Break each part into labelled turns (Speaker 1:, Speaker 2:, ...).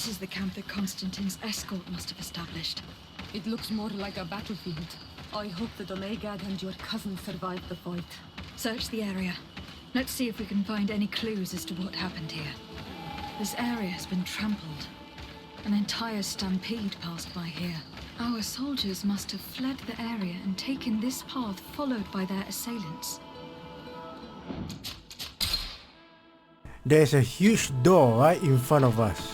Speaker 1: This is the camp that Constantine's escort must have established.
Speaker 2: It looks more like a battlefield. I hope that Omegad and your cousin survived the fight.
Speaker 1: Search the area. Let's see if we can find any clues as to what happened here. This area has been trampled. An entire stampede passed by here. Our soldiers must have fled the area and taken this path followed by their assailants.
Speaker 3: There's a huge door right in front of us.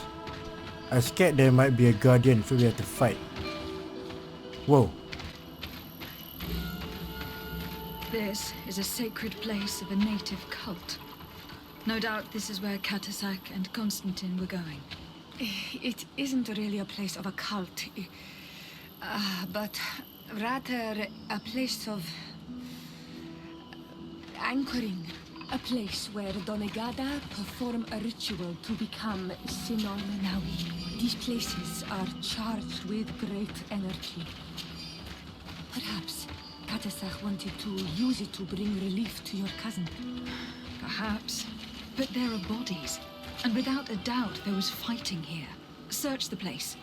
Speaker 3: I'm scared there might be a guardian, so we have to fight. Whoa.
Speaker 1: This is a sacred place of a native cult. No doubt this is where Katasak and Constantine were going.
Speaker 2: It isn't really a place of a cult, but rather a place of anchoring. A place where Donegada perform a ritual to become Sinolmenawi. These places are charged with great energy. Perhaps Katasak wanted to use it to bring relief to your cousin.
Speaker 1: Perhaps. But there are bodies. And without a doubt, there was fighting here. Search the place.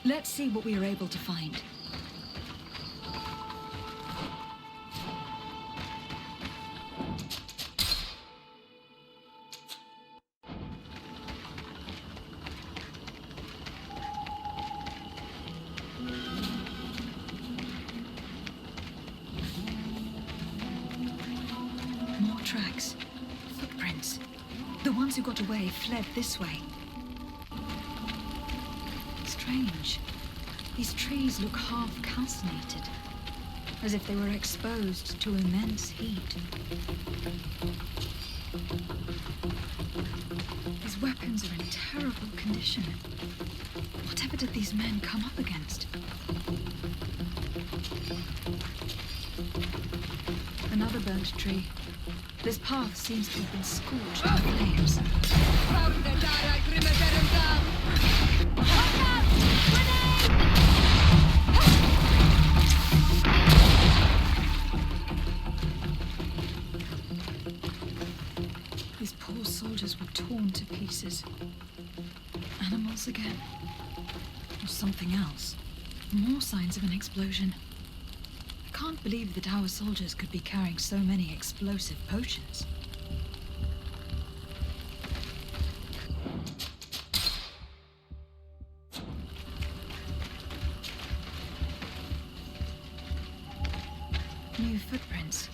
Speaker 1: Let's see what we are able to find. More tracks. Footprints. The ones who got away fled this way. Strange. These trees look half calcinated, as if they were exposed to immense heat. These weapons are in terrible condition. Whatever did these men come up against? Another burnt tree. This path seems to have been scorched in flames. These poor soldiers were torn to pieces. Animals again. Or something else. More signs of an explosion. I can't believe that our soldiers could be carrying so many explosive potions. New footprints.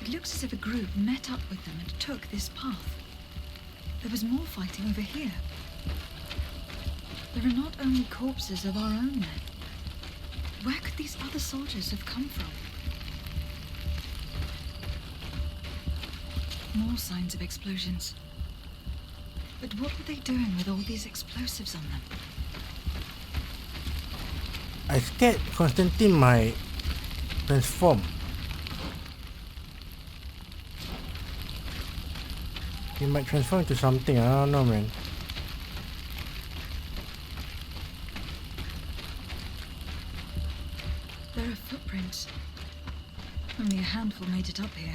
Speaker 1: It looks as if a group met up with them and took this path. There was more fighting over here. There are not only corpses of our own men. Where could these other soldiers have come from? More signs of explosions. But what were they doing with all these explosives on them?
Speaker 3: I scared Constantine might transform. He might transform into something, I don't know, man.
Speaker 1: There are footprints. Only a handful made it up here.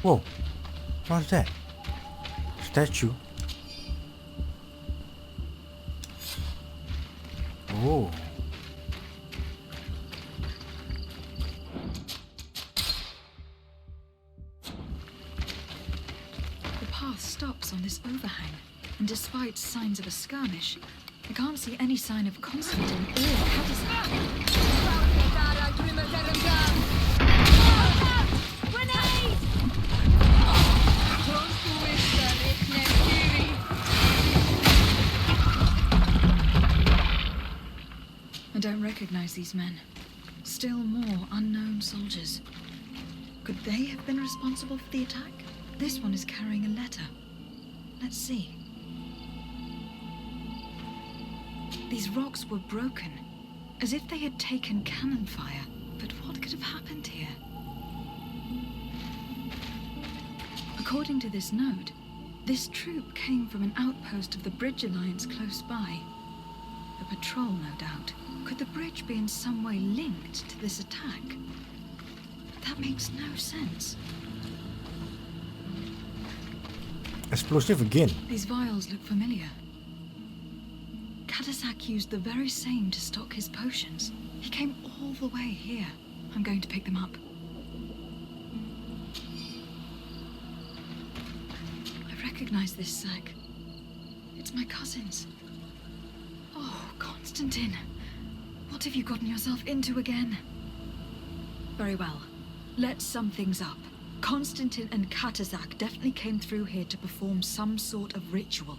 Speaker 3: Whoa, what's that? Statue? Oh.
Speaker 1: The path stops on this overhang, and despite signs of a skirmish, I can't see any sign of Constantine or Katasak. I don't recognize these men. Still more unknown soldiers. Could they have been responsible for the attack? This one is carrying a letter. Let's see. These rocks were broken, as if they had taken cannon fire. But what could have happened here? According to this note, this troop came from an outpost of the Bridge Alliance close by. A patrol, no doubt. Could the bridge be in some way linked to this attack? That makes no sense.
Speaker 3: Explosive again.
Speaker 1: These vials look familiar. Katasak used the very same to stock his potions. He came all the way here. I'm going to pick them up. I recognize this sack. It's my cousin's. Oh, Constantine. What have you gotten yourself into again? Very well. Let's sum things up. Constantine and Katasak definitely came through here to perform some sort of ritual.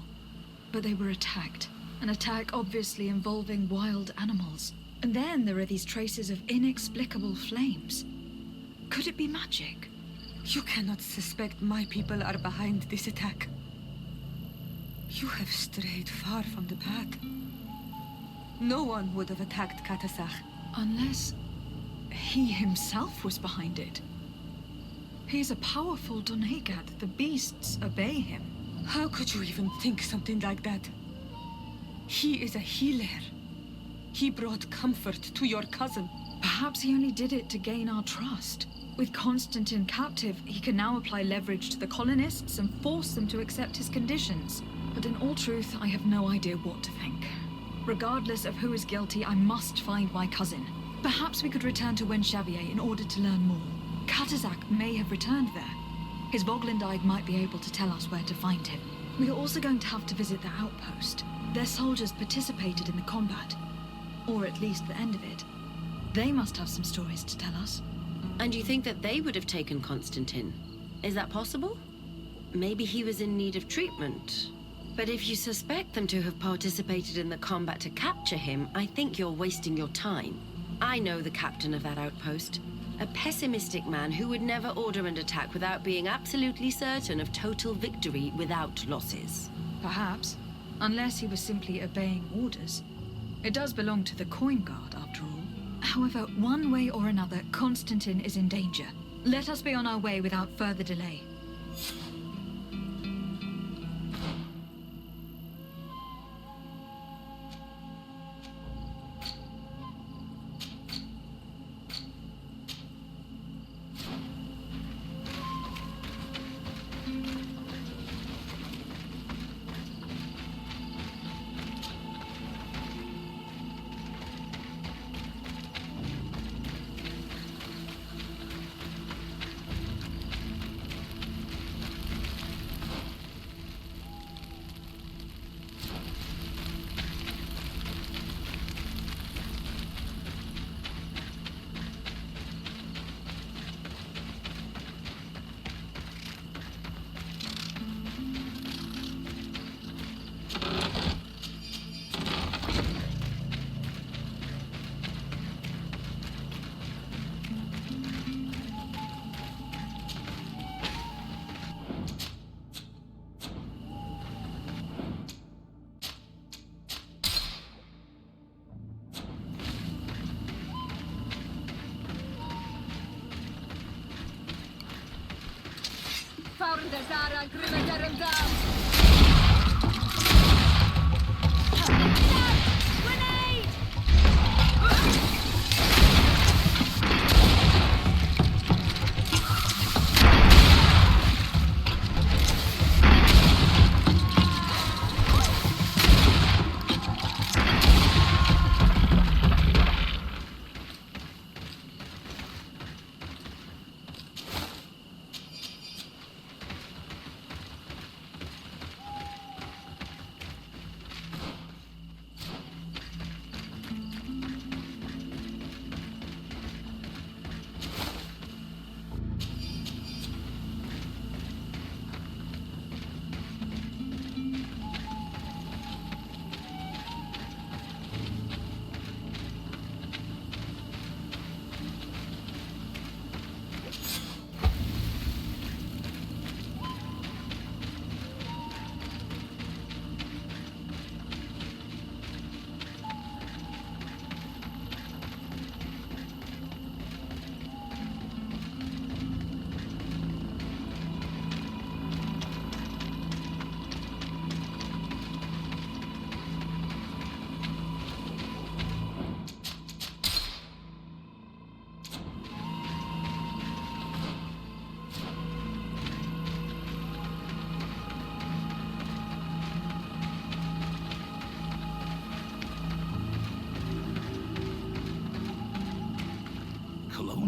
Speaker 1: But they were attacked. An attack obviously involving wild animals. And then there are these traces of inexplicable flames. Could it be magic?
Speaker 2: You cannot suspect my people are behind this attack. You have strayed far from the path. No one would have attacked Katasak.
Speaker 1: Unless he himself was behind it. He's a powerful Donegad. The beasts obey him.
Speaker 2: How could you even think something like that? He is a healer. He brought comfort to your cousin.
Speaker 1: Perhaps he only did it to gain our trust. With Constantine captive, he can now apply leverage to the colonists and force them to accept his conditions. But in all truth, I have no idea what to think. Regardless of who is guilty, I must find my cousin. Perhaps we could return to Wenxavier in order to learn more. Katasak may have returned there. His Voglendide might be able to tell us where to find him. We are also going to have to visit their outpost. Their soldiers participated in the combat. Or at least the end of it. They must have some stories to tell us.
Speaker 4: And you think that they would have taken Constantine? Is that possible? Maybe he was in need of treatment. But if you suspect them to have participated in the combat to capture him, I think you're wasting your time. I know the captain of that outpost. A pessimistic man who would never order an attack without being absolutely certain of total victory without losses.
Speaker 1: Perhaps. Unless he was simply obeying orders. It does belong to the Coin Guard, after all. However, one way or another, Constantine is in danger. Let us be on our way without further delay.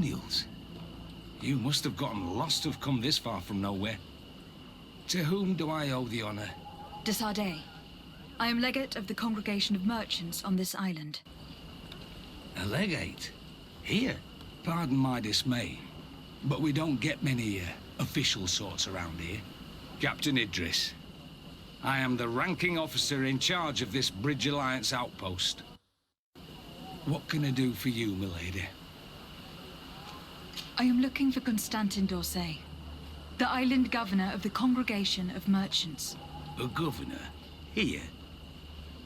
Speaker 5: colonials? You must have gotten lost to have come this far from nowhere. To whom do I owe the honor?
Speaker 1: De Sardet. I am legate of the Congregation of Merchants on this island.
Speaker 5: A legate? Here? Pardon my dismay, but we don't get many official sorts around here. Captain Idris. I am the ranking officer in charge of this Bridge Alliance outpost. What can I do for you, milady?
Speaker 1: I am looking for Constantin d'Orsay, the island governor of the Congregation of Merchants.
Speaker 5: A governor? Here?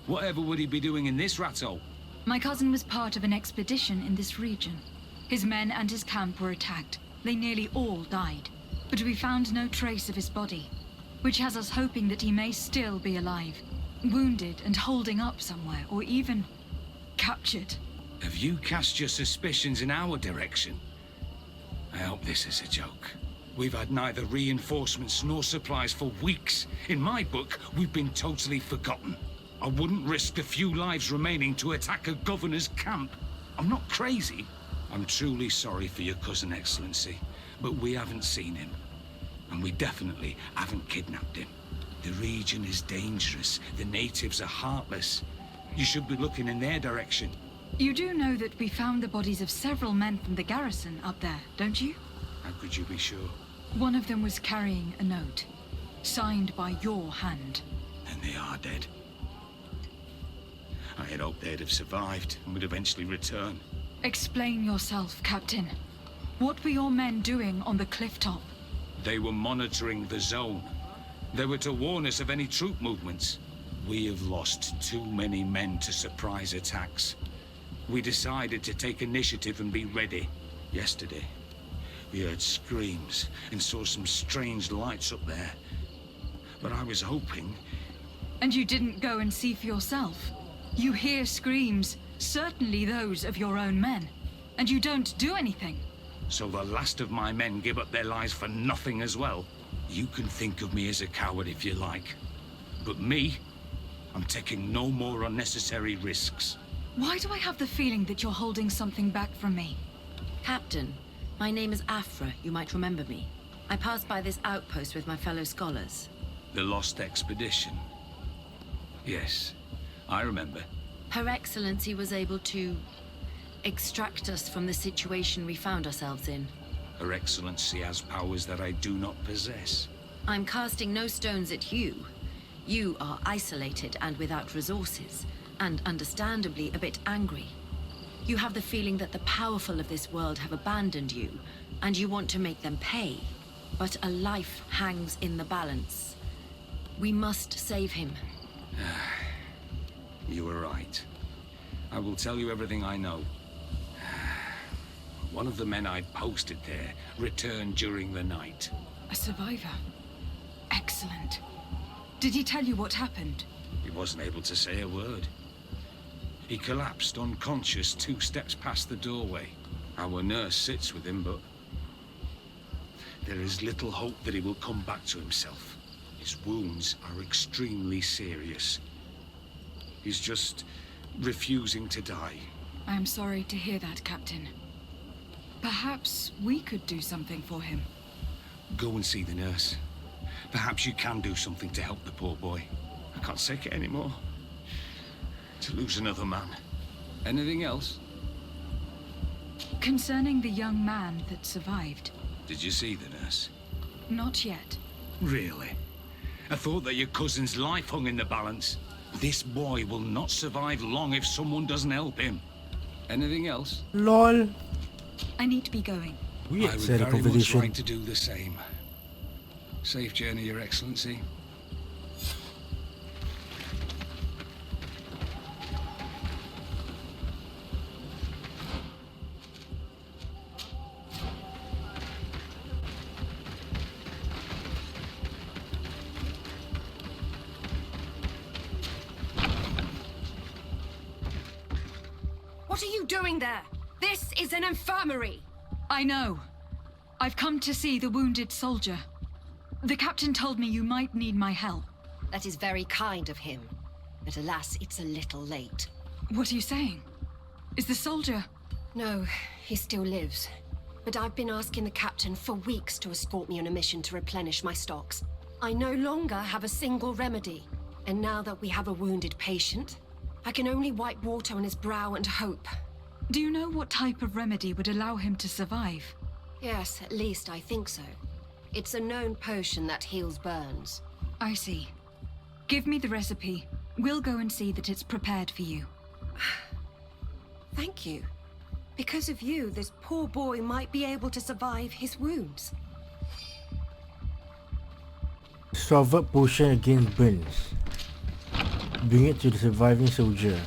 Speaker 5: Whatever would he be doing in this rattle?
Speaker 1: My cousin was part of an expedition in this region. His men and his camp were attacked. They nearly all died. But we found no trace of his body, which has us hoping that he may still be alive, wounded and holding up somewhere, or even captured.
Speaker 5: Have you cast your suspicions in our direction? I hope this is a joke. We've had neither reinforcements nor supplies for weeks. In my book, we've been totally forgotten. I wouldn't risk the few lives remaining to attack a governor's camp. I'm not crazy. I'm truly sorry for your cousin, Excellency, but we haven't seen him. And we definitely haven't kidnapped him. The region is dangerous. The natives are heartless. You should be looking in their direction.
Speaker 1: You do know that we found the bodies of several men from the garrison up there, don't you?
Speaker 5: How could you be sure?
Speaker 1: One of them was carrying a note, signed by your hand.
Speaker 5: And they are dead. I had hoped they'd have survived and would eventually return.
Speaker 1: Explain yourself, Captain. What were your men doing on the cliff top?
Speaker 5: They were monitoring the zone. They were to warn us of any troop movements. We have lost too many men to surprise attacks. We decided to take initiative and be ready. Yesterday, we heard screams and saw some strange lights up there. But I was hoping...
Speaker 1: And you didn't go and see for yourself? You hear screams, certainly those of your own men, and you don't do anything.
Speaker 5: So the last of my men give up their lives for nothing as well? You can think of me as a coward if you like. But me, I'm taking no more unnecessary risks.
Speaker 1: Why do I have the feeling that you're holding something back from me?
Speaker 4: Captain, my name is Afra. You might remember me. I passed by this outpost with my fellow scholars.
Speaker 5: The Lost Expedition? Yes, I remember.
Speaker 4: Her Excellency was able to extract us from the situation we found ourselves in.
Speaker 5: Her Excellency has powers that I do not possess.
Speaker 4: I'm casting no stones at you. You are isolated and without resources, and understandably a bit angry. You have the feeling that the powerful of this world have abandoned you, and you want to make them pay. But a life hangs in the balance. We must save him.
Speaker 5: You were right. I will tell you everything I know. One of the men I'd posted there returned during the night.
Speaker 1: A survivor. Excellent. Did he tell you what happened?
Speaker 5: He wasn't able to say a word. He collapsed unconscious 2 steps past the doorway. Our nurse sits with him, but there is little hope that he will come back to himself. His wounds are extremely serious. He's just refusing to die.
Speaker 1: I am sorry to hear that, Captain. Perhaps we could do something for him.
Speaker 5: Go and see the nurse. Perhaps you can do something to help the poor boy. I can't take it anymore. To lose another man. Anything else?
Speaker 1: Concerning the young man that survived.
Speaker 5: Did you see the nurse?
Speaker 1: Not yet.
Speaker 5: Really? I thought that your cousin's life hung in the balance. This boy will not survive long if someone doesn't help him. Anything else?
Speaker 3: LOL.
Speaker 1: I need to be going.
Speaker 5: I
Speaker 3: Weird
Speaker 5: would
Speaker 3: set of
Speaker 5: very much
Speaker 3: conversation.
Speaker 5: like to do the same. Safe journey, Your Excellency.
Speaker 2: What are you doing there? This is an infirmary!
Speaker 1: I know. I've come to see the wounded soldier. The captain told me you might need my help.
Speaker 6: That is very kind of him. But alas, it's a little late.
Speaker 1: What are you saying? Is the soldier...
Speaker 6: No, he still lives. but I've been asking the captain for weeks to escort me on a mission to replenish my stocks. I no longer have a single remedy, and now that we have a wounded patient, I can only wipe water on his brow and hope.
Speaker 1: Do you know what type of remedy would allow him to survive?
Speaker 6: Yes, at least I think so. It's a known potion that heals burns.
Speaker 1: I see. Give me the recipe. We'll go and see that it's prepared for you.
Speaker 6: Thank you. Because of you, this poor boy might be able to survive his wounds.
Speaker 3: Sardet potion against burns. Bring it to the surviving soldier.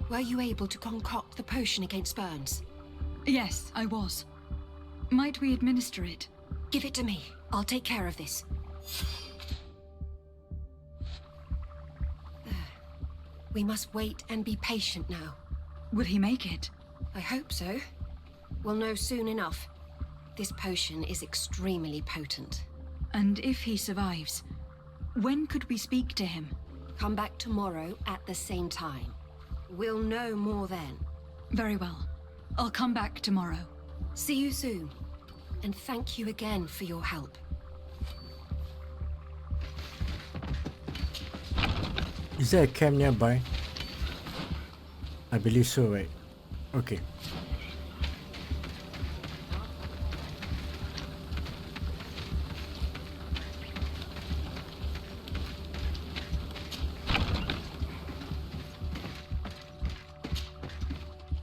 Speaker 6: Were you able to concoct the potion against burns?
Speaker 1: Yes, I was. Might we administer it?
Speaker 6: Give it to me. I'll take care of this. There. We must wait and be patient now.
Speaker 1: Will he make it?
Speaker 6: I hope so. We'll know soon enough. This potion is extremely potent.
Speaker 1: And if he survives, when could we speak to him?
Speaker 6: Come back tomorrow at the same time. We'll know more then.
Speaker 1: Very well. I'll come back tomorrow.
Speaker 6: See you soon. And thank you again for your help.
Speaker 3: Is there a camp nearby? I believe so, right? Okay.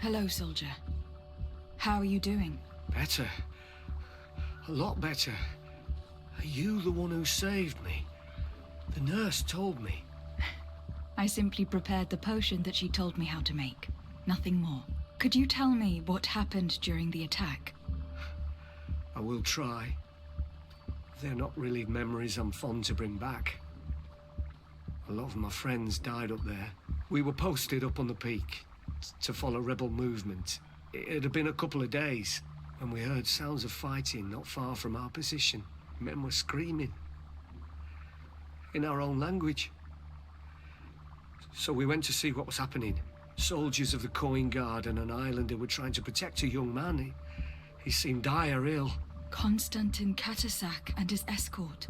Speaker 1: Hello, soldier. How are you doing?
Speaker 7: Better. A lot better. Are you the one who saved me? The nurse told me.
Speaker 1: I simply prepared the potion that she told me how to make. Nothing more. Could you tell me what happened during the attack?
Speaker 7: I will try. They're not really memories I'm fond to bring back. A lot of my friends died up there. We were posted up on the peak to follow rebel movement. It had been a couple of days when we heard sounds of fighting not far from our position. Men were screaming in our own language. So we went to see what was happening. Soldiers of the Coin Guard and an islander were trying to protect a young man. He seemed dire ill.
Speaker 1: Konstantin Katasak and his escort.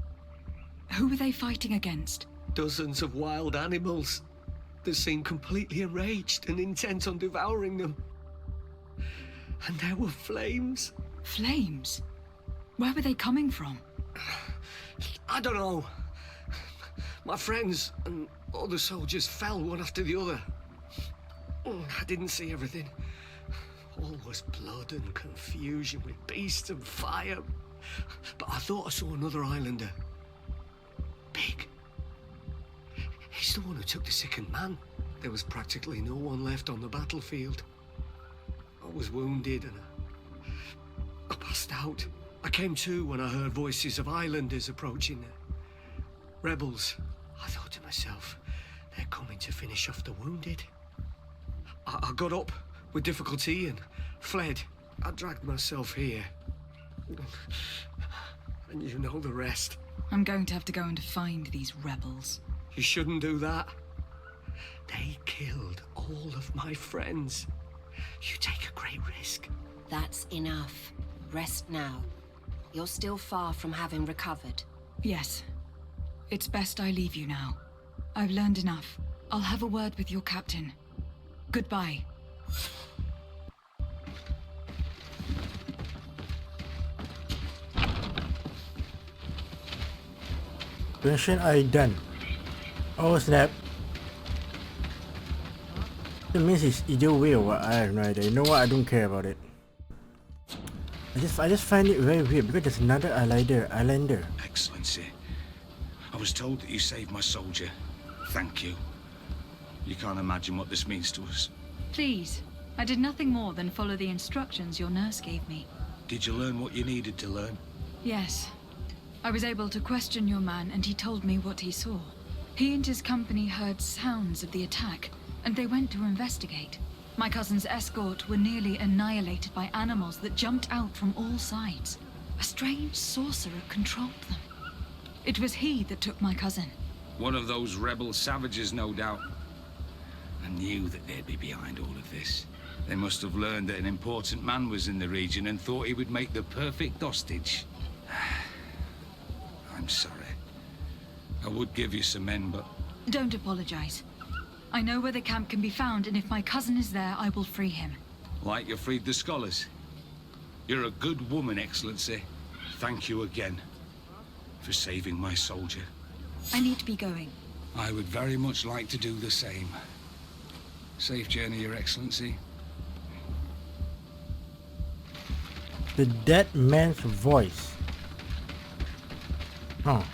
Speaker 1: Who were they fighting against?
Speaker 7: Dozens of wild animals. They seemed completely enraged and intent on devouring them. And there were flames.
Speaker 1: Flames? Where were they coming from?
Speaker 7: I don't know. My friends and other soldiers fell one after the other. I didn't see everything. All was blood and confusion with beasts and fire. But I thought I saw another islander. Big. He's the one who took the sickened man. There was practically no one left on the battlefield. I was wounded and I passed out. I came to when I heard voices of islanders approaching. Rebels. I thought to myself, they're coming to finish off the wounded. I got up with difficulty and fled. I dragged myself here. And you know the rest.
Speaker 1: I'm going to have to go and find these rebels.
Speaker 7: You shouldn't do that. They killed all of my friends. You take a great risk.
Speaker 6: That's enough. Rest now. You're still far from having recovered.
Speaker 1: Yes. It's best I leave you now. I've learned enough. I'll have a word with your captain. Goodbye.
Speaker 3: Mission I done. Oh snap. That means it's either way or what? I have no idea. You know what? I don't care about it. I just find it very weird because there's another islander.
Speaker 5: Excellency, I was told that you saved my soldier. Thank you. You can't imagine what this means to us.
Speaker 1: Please. I did nothing more than follow the instructions your nurse gave me.
Speaker 5: Did you learn what you needed to learn?
Speaker 1: Yes. I was able to question your man and he told me what he saw. He and his company heard sounds of the attack and they went to investigate. My cousin's escort were nearly annihilated by animals that jumped out from all sides. A strange sorcerer controlled them. It was he that took my cousin.
Speaker 5: One of those rebel savages, no doubt. I knew that they'd be behind all of this. They must have learned that an important man was in the region and thought he would make the perfect hostage. I'm sorry. I would give you some men, but...
Speaker 1: Don't apologize. I know where the camp can be found, and if my cousin is there, I will free him.
Speaker 5: Like you freed the scholars. You're a good woman, Excellency. Thank you again for saving my soldier.
Speaker 1: I need to be going.
Speaker 5: I would very much like to do the same. Safe journey, Your Excellency.
Speaker 3: The dead man's voice. Oh.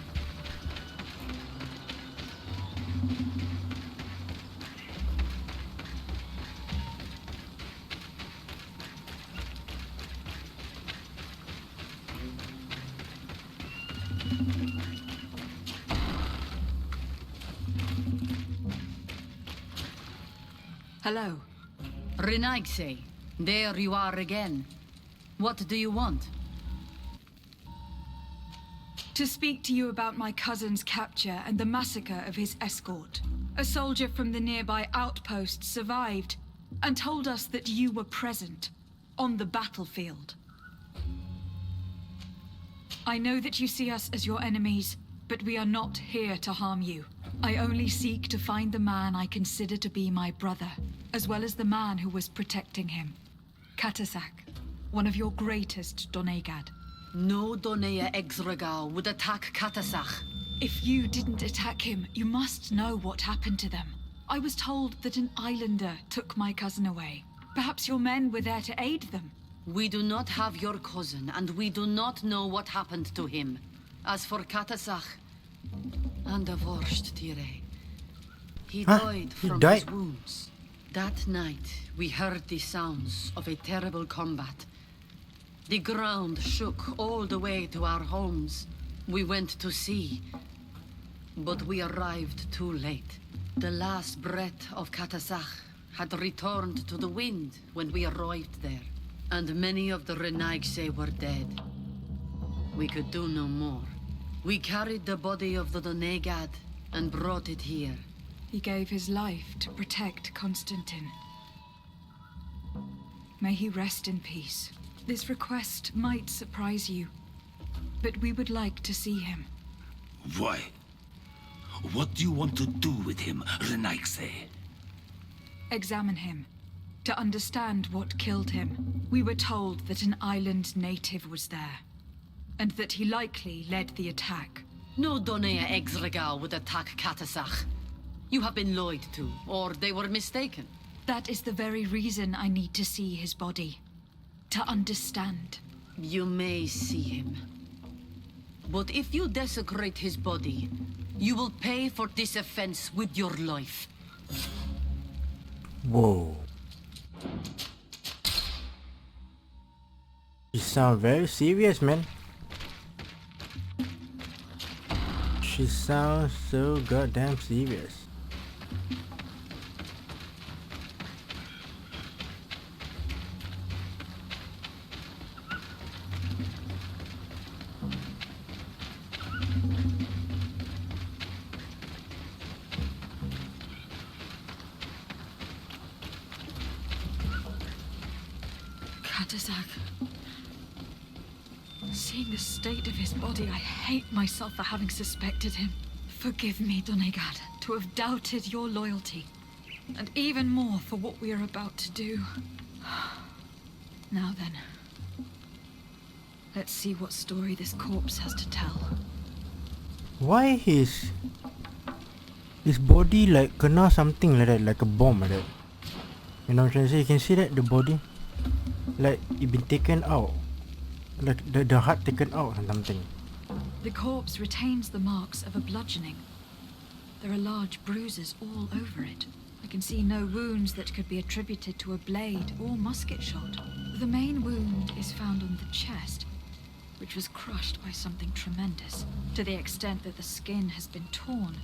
Speaker 1: Hello.
Speaker 8: Renaigse, there you are again. What do you want?
Speaker 1: To speak to you about my cousin's capture and the massacre of his escort. A soldier from the nearby outpost survived and told us that you were present on the battlefield. I know that you see us as your enemies, but we are not here to harm you. I only seek to find the man I consider to be my brother, as well as the man who was protecting him. Katasak, one of your greatest Donegad.
Speaker 8: No Donea Exregal would attack Katasak.
Speaker 1: If you didn't attack him, you must know what happened to them. I was told that an islander took my cousin away. Perhaps your men were there to aid them.
Speaker 8: We do not have your cousin, and we do not know what happened to him. As for Katasak, and the worst, Tire, he died from his wounds. That night, we heard the sounds of a terrible combat. The ground shook all the way to our homes. We went to see, but we arrived too late. The last breath of Katasak had returned to the wind when we arrived there, and many of the Renaigse were dead. We could do no more. We carried the body of the Donegad and brought it here.
Speaker 1: He gave his life to protect Constantine. May he rest in peace. This request might surprise you, but we would like to see him.
Speaker 9: Why? What do you want to do with him, Renaigse?
Speaker 1: Examine him, to understand what killed him. We were told that an island native was there, and that he likely led the attack.
Speaker 8: No Donea Exregal would attack Katasak. You have been lied to, or they were mistaken.
Speaker 1: That is the very reason I need to see his body. To understand.
Speaker 8: You may see him. But if you desecrate his body, you will pay for this offense with your life.
Speaker 3: Whoa. You sound very serious, man. She sounds so goddamn serious.
Speaker 1: Katasak. Seeing the state of his body, I hate myself for having suspected him. Forgive me, Donegad, to have doubted your loyalty. And even more for what we are about to do. Now then. Let's see what story this corpse has to tell.
Speaker 3: Why his body like kena something like that, like a bomb like that? You know what I'm trying to say? You can see that the body, like it been taken out, like the heart taken out or something.
Speaker 1: The corpse retains the marks of a bludgeoning. There are large bruises all over it. I can see no wounds that could be attributed to a blade or musket shot. The main wound is found on the chest, which was crushed by something tremendous, to the extent that the skin has been torn,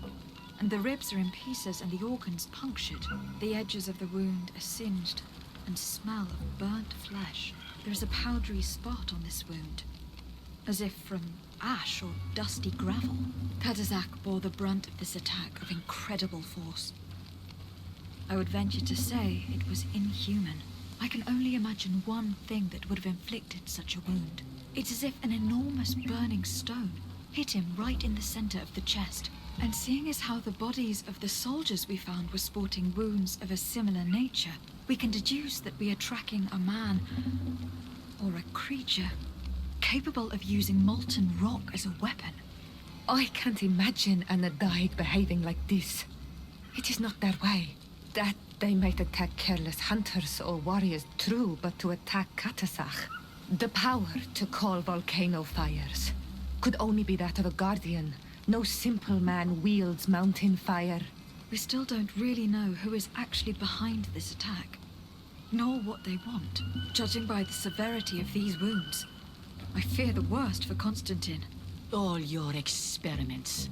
Speaker 1: and the ribs are in pieces and the organs punctured. The edges of the wound are singed and smell of burnt flesh. There is a powdery spot on this wound, as if from ash or dusty gravel. Katazak bore the brunt of this attack of incredible force. I would venture to say it was inhuman. I can only imagine one thing that would have inflicted such a wound. It's as if an enormous burning stone hit him right in the center of the chest. And seeing as how the bodies of the soldiers we found were sporting wounds of a similar nature, we can deduce that we are tracking a man or a creature capable of using molten rock as a weapon.
Speaker 2: I can't imagine an Adaig behaving like this. It is not their way. That they might attack careless hunters or warriors, true, but to attack Katazak, the power to call volcano fires, could only be that of a guardian. No simple man wields mountain fire.
Speaker 1: We still don't really know who is actually behind this attack, nor what they want. Judging by the severity of these wounds, I fear the worst for Constantine.
Speaker 8: All your experiments.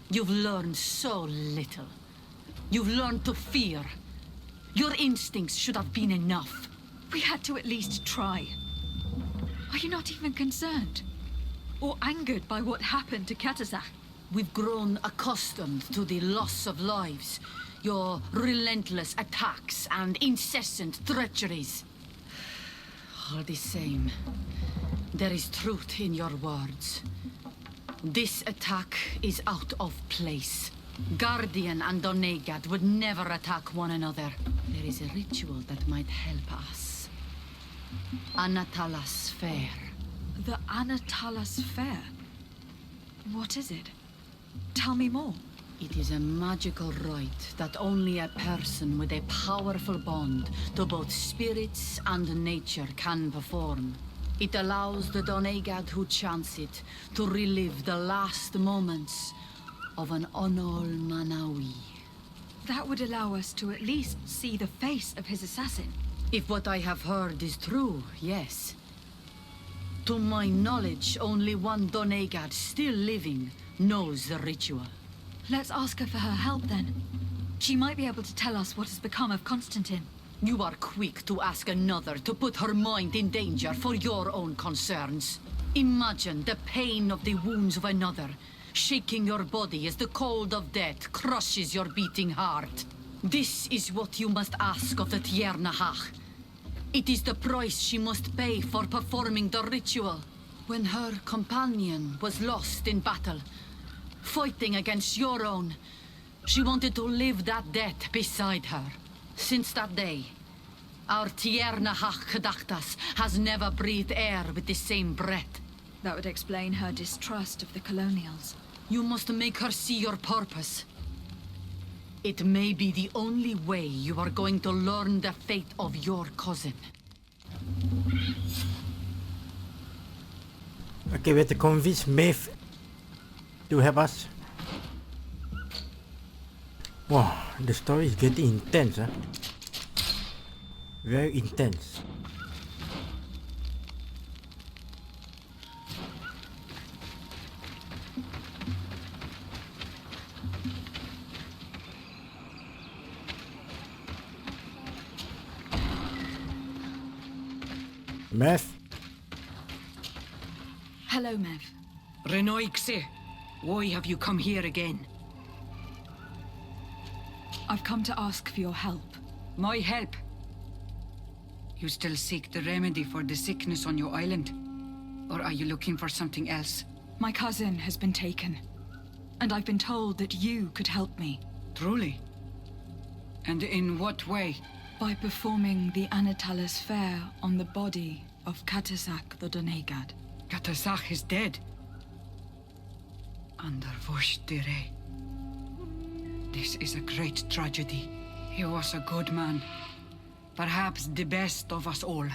Speaker 8: You've learned so little. You've learned to fear. Your instincts should have been enough.
Speaker 1: We had to at least try. Are you not even concerned? Or angered by what happened to Katazak?
Speaker 8: We've grown accustomed to the loss of lives, your relentless attacks and incessant treacheries. All the same, there is truth in your words. This attack is out of place. Guardian and Donegad would never attack one another. There is a ritual that might help us. Anatalas Fair.
Speaker 1: The Anatalas Fair? What is it? Tell me more.
Speaker 8: It is a magical rite that only a person with a powerful bond to both spirits and nature can perform. It allows the Donegad who chants it to relive the last moments of an Onol Manawi.
Speaker 1: That would allow us to at least see the face of his assassin.
Speaker 8: If what I have heard is true, yes. To my knowledge, only one Donegad still living knows the ritual.
Speaker 1: Let's ask her for her help then. She might be able to tell us what has become of Constantine.
Speaker 8: You are quick to ask another to put her mind in danger for your own concerns. Imagine the pain of the wounds of another, shaking your body as the cold of death crushes your beating heart. This is what you must ask of the Tiernahach. It is the price she must pay for performing the ritual. When her companion was lost in battle, fighting against your own, she wanted to live that death beside her. Since that day, our Tiernahach Kadachtas has never breathed air with the same breath.
Speaker 1: That would explain her distrust of the colonials.
Speaker 8: You must make her see your purpose. It may be the only way you are going to learn the fate of your cousin.
Speaker 3: Okay, we have to convince Maeve to help us. Wow, the story is getting intense, huh? Very intense. Maeve?
Speaker 1: Hello, Mev.
Speaker 10: Renoixe, why have you come here again?
Speaker 1: I've come to ask for your help.
Speaker 10: My help? You still seek the remedy for the sickness on your island? Or are you looking for something else?
Speaker 1: My cousin has been taken, and I've been told that you could help me.
Speaker 10: Truly? And in what way?
Speaker 1: By performing the Anatalas Fair on the body of Katazak the Donegad.
Speaker 10: Katazak is dead. Under Voshtire. This is a great tragedy. He was a good man. Perhaps the best of us all.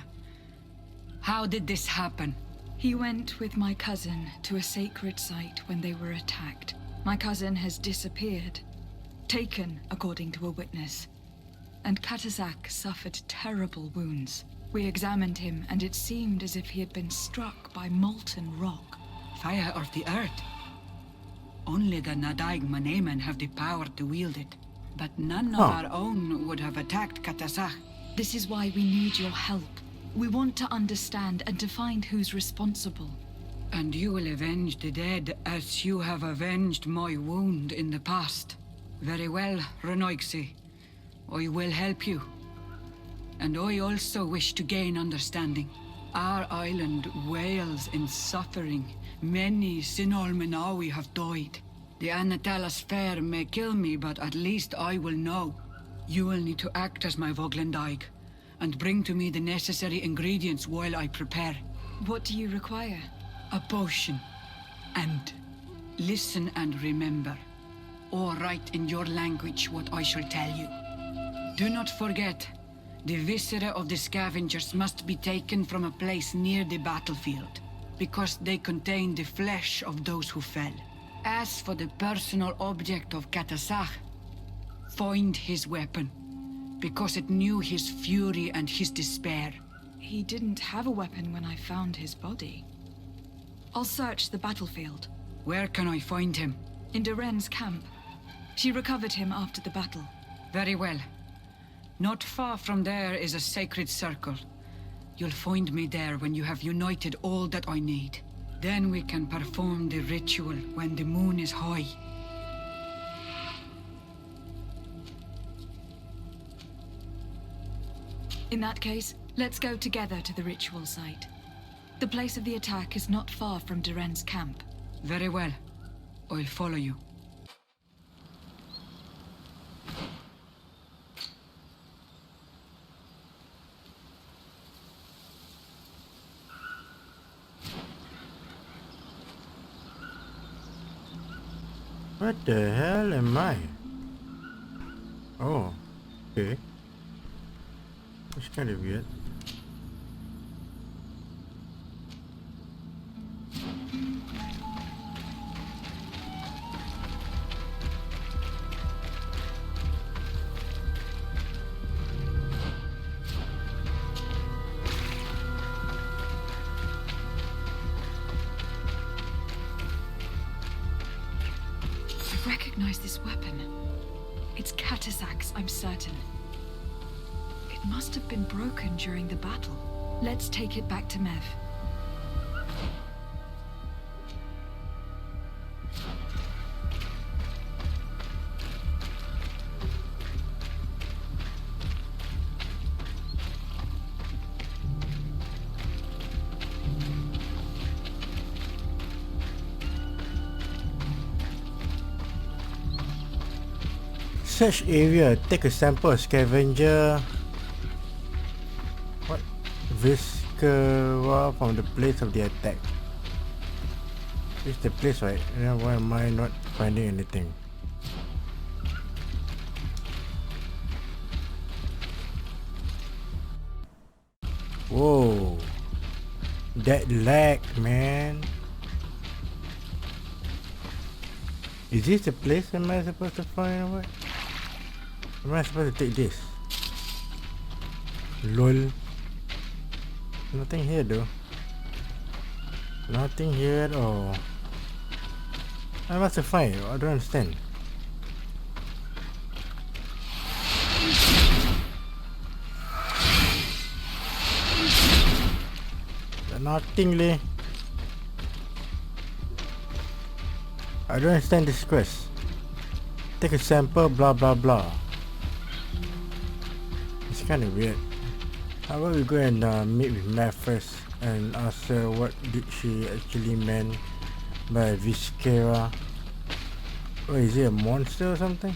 Speaker 10: How did this happen?
Speaker 1: He went with my cousin to a sacred site when they were attacked. My cousin has disappeared. Taken, according to a witness. And Katazak suffered terrible wounds. We examined him, and it seemed as if he had been struck by molten rock.
Speaker 10: Fire of the earth? Only the Nadaig Manemen have the power to wield it. But none of our own would have attacked Katazak.
Speaker 1: This is why we need your help. We want to understand and to find who's responsible.
Speaker 10: And you will avenge the dead as you have avenged my wound in the past. Very well, Renoixi. I will help you. And I also wish to gain understanding. Our island wails in suffering. Many Sinol Menawi have died. The Anatalas Fair may kill me, but at least I will know. You will need to act as my Voglendaig, and bring to me the necessary ingredients while I prepare.
Speaker 1: What do you require?
Speaker 10: A potion. And listen and remember, or write in your language what I shall tell you. Do not forget, the viscera of the scavengers must be taken from a place near the battlefield, because they contain the flesh of those who fell. As for the personal object of Katasach, find his weapon, because it knew his fury and his despair.
Speaker 1: He didn't have a weapon when I found his body. I'll search the battlefield.
Speaker 10: Where can I find him?
Speaker 1: In Duren's camp. She recovered him after the battle.
Speaker 10: Very well. Not far from there is a sacred circle. You'll find me there when you have united all that I need. Then we can perform the ritual when the moon is high.
Speaker 1: In that case, let's go together to the ritual site. The place of the attack is not far from Duren's camp.
Speaker 10: Very well. I'll follow you.
Speaker 3: What the hell am I? Oh, okay. It's kind of weird.
Speaker 1: I recognize this weapon. It's Katasak's, I'm certain. It must have been broken during the battle. Let's take it back to Mev.
Speaker 3: Search area, take a sample of scavenger. What? Viscera from the place of the attack. This is the place, right? Then why am I not finding anything? Whoa. That lag, man. Is this the place am I supposed to find or what? Am I supposed to take this? LOL. Nothing here though. Nothing here at all. I must have find it. I don't understand. Nothing leh. I don't understand this quest. Take a sample, blah blah blah. It's kind of weird. How about we go and meet with Matt first and ask her what did she actually mean by Viscera? Oh, is it a monster or something?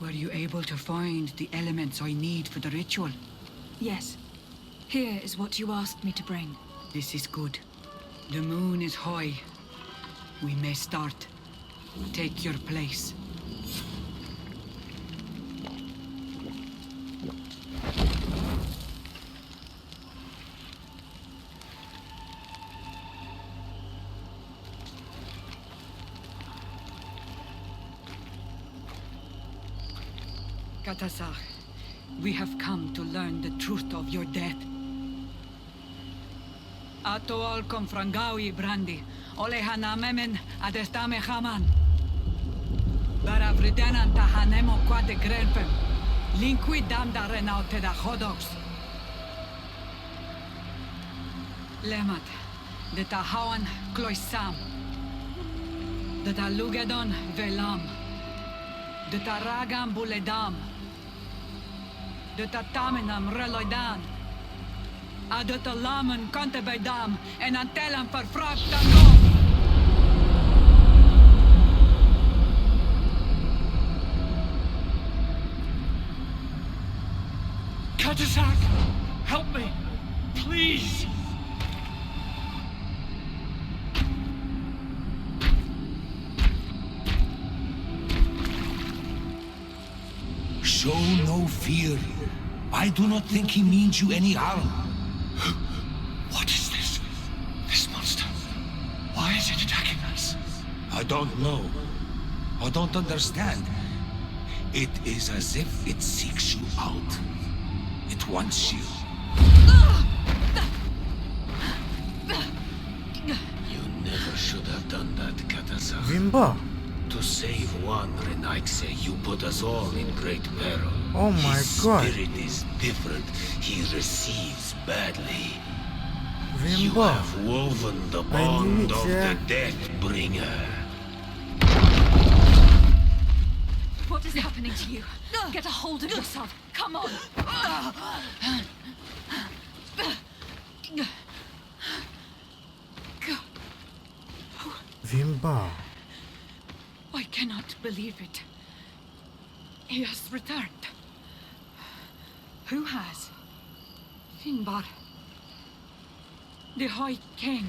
Speaker 10: Were you able to find the elements I need for the ritual?
Speaker 1: Yes. Here is what you asked me to bring.
Speaker 10: This is good. The moon is high. We may start. Take your place. Katasach, we have come to learn the truth of your death. Ato al confrangawi brandi, ole hanamemen adestame haman. Baravridenan tahanemo quade grelpem, Linquid damda renaute da chodox. Lemat, de ta hawan kloisam. De ta lugedon velam. De ta ragam buledam. De ta tamenam reloidan. A de ta lamen kante bedam en antelam verfragt dan.
Speaker 9: Katasak, help me, please. Show no fear. I do not think he means you any harm.
Speaker 7: What is this? This monster? Why is it attacking us?
Speaker 9: I don't know. I don't understand. It is as if it seeks you out. It wants you.
Speaker 7: You never should have done that, Katasak.
Speaker 3: Vimba.
Speaker 7: To save one Renaitse, you put us all in great peril.
Speaker 3: Oh my
Speaker 7: His
Speaker 3: god.
Speaker 7: spirit is different. He receives badly. You
Speaker 3: Vimba.
Speaker 7: have woven the
Speaker 3: I knew
Speaker 7: bond
Speaker 3: it,
Speaker 7: of
Speaker 3: yeah.
Speaker 7: the Deathbringer.
Speaker 1: What is happening to you? Get a hold of yourself. Come on.
Speaker 3: Vimba.
Speaker 10: I cannot believe it. He has returned. Who has? Finbar. The High King.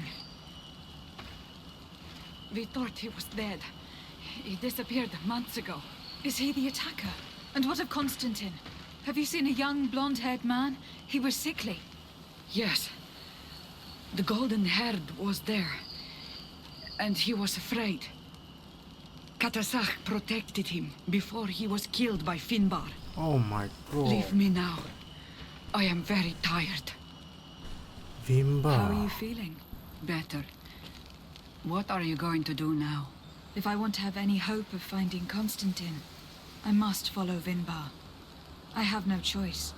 Speaker 10: We thought he was dead. He disappeared months ago.
Speaker 1: Is he the attacker? And what of Constantine? Have you seen a young blonde-haired man? He was sickly.
Speaker 10: Yes. The golden-haired was there. And he was afraid. Katasak protected him before he was killed by Finbar.
Speaker 3: Oh my god.
Speaker 10: Leave me now. I am very tired.
Speaker 3: Vimba.
Speaker 1: How are you feeling?
Speaker 10: Better. What are you going to do now?
Speaker 1: If I want to have any hope of finding Constantine, I must follow Vinbar. I have no choice.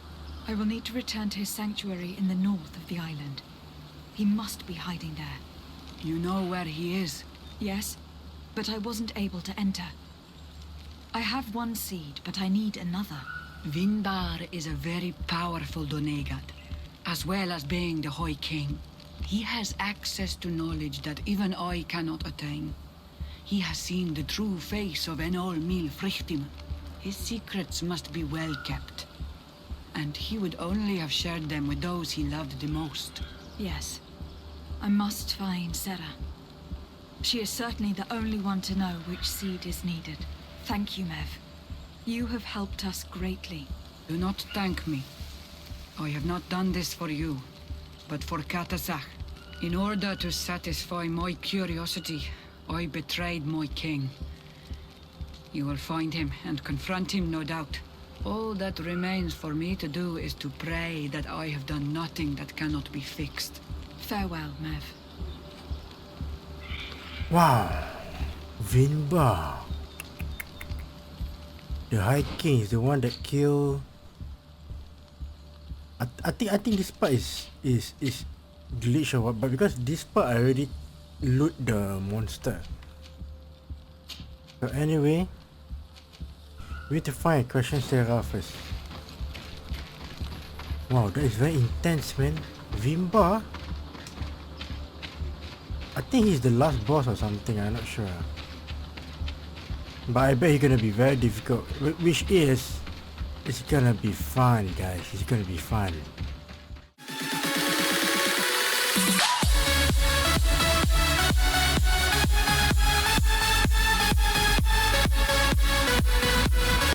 Speaker 1: I will need to return to his sanctuary in the north of the island. He must be hiding there.
Speaker 10: You know where he is?
Speaker 1: Yes, but I wasn't able to enter. I have one seed, but I need another.
Speaker 10: Vindar is a very powerful Donegat, as well as being the High King. He has access to knowledge that even I cannot attain. He has seen the true face of Enol Mil Frichtim. His secrets must be well kept. And he would only have shared them with those he loved the most.
Speaker 1: Yes. I must find Sarah. She is certainly the only one to know which seed is needed. Thank you, Mev. You have helped us greatly.
Speaker 10: Do not thank me. I have not done this for you, but for Katasak. In order to satisfy my curiosity, I betrayed my king. You will find him and confront him, no doubt. All that remains for me to do is to pray that I have done nothing that cannot be fixed.
Speaker 1: Farewell, Mev.
Speaker 3: Wow. Vinba. The High King is the one that killed. I think this part is glitch or what, but because this part I already loot the monster. So anyway, we need to find question Sarah first. Wow, that is very intense, man. Vimba. I think he's the last boss or something, I'm not sure. But I bet he's gonna be very difficult, which is, it's gonna be fun, guys. It's gonna be fun.